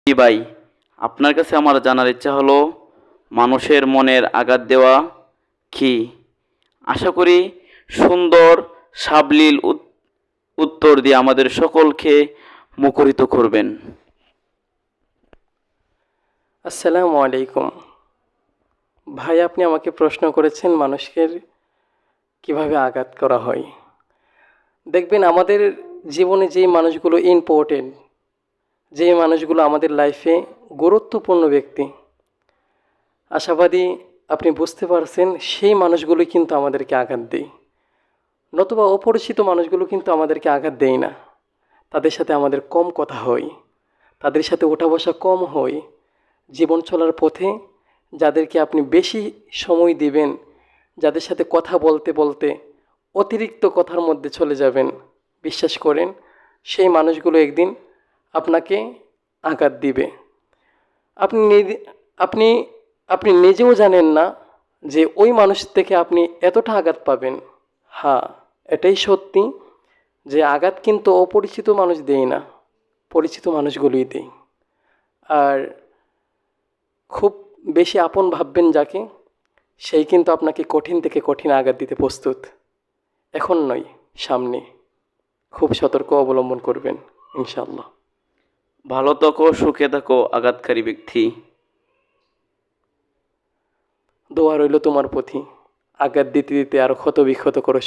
জি ভাই, আপনার কাছে আমার জানার ইচ্ছা হলো মানুষের মনের আঘাত দেওয়া কি? আশা করি সুন্দর সাবলীল উত্তর দিয়ে আমাদের সকলকে মুখরিত করবেন। আসসালামু আলাইকুম। ভাই, আপনি আমাকে প্রশ্ন করেছেন মানুষকে কিভাবে আঘাত করা হয়। দেখবেন আমাদের জীবনে যেই মানুষগুলো ইম্পর্টেন্ট, যেই মানুষগুলো আমাদের লাইফে গুরুত্বপূর্ণ ব্যক্তি, আশাবাদী আপনি বুঝতে পারছেন সেই মানুষগুলোই কিন্তু আমাদেরকে আঘাত দেয়। নতুবা অপরিচিত মানুষগুলো কিন্তু আমাদেরকে আঘাত দেয় না। তাদের সাথে আমাদের কম কথা হয়, তাদের সাথে ওঠা বসা কম হয়। জীবন চলার পথে যাদেরকে আপনি বেশি সময় দিবেন, যাদের সাথে কথা বলতে বলতে অতিরিক্ত কথার মধ্যে চলে যাবেন, বিশ্বাস করেন সেই মানুষগুলো একদিন আপনাকে আঘাত দিবে। আপনি আপনি আপনি নিজেও জানেন না যে ওই মানুষ থেকে আপনি এতটা আঘাত পাবেন। হ্যাঁ, এটাই সত্যি যে আঘাত কিন্তু অপরিচিত মানুষ দেয় না, পরিচিত মানুষগুলোই দেয়। আর খুব বেশি আপন ভাববেন যাকে, সেই কিন্তু আপনাকে কঠিন থেকে কঠিন আঘাত দিতে প্রস্তুত। এখন নয়, সামনে। খুব সতর্ক অবলম্বন করবেন ইনশাআল্লাহ। ভালো থাকো, সুখে থাকো আঘাতকারী ব্যক্তি। দোয়া রইল তোমার প্রতি, আঘাত দিতে দিতে আরও ক্ষত বিক্ষত করো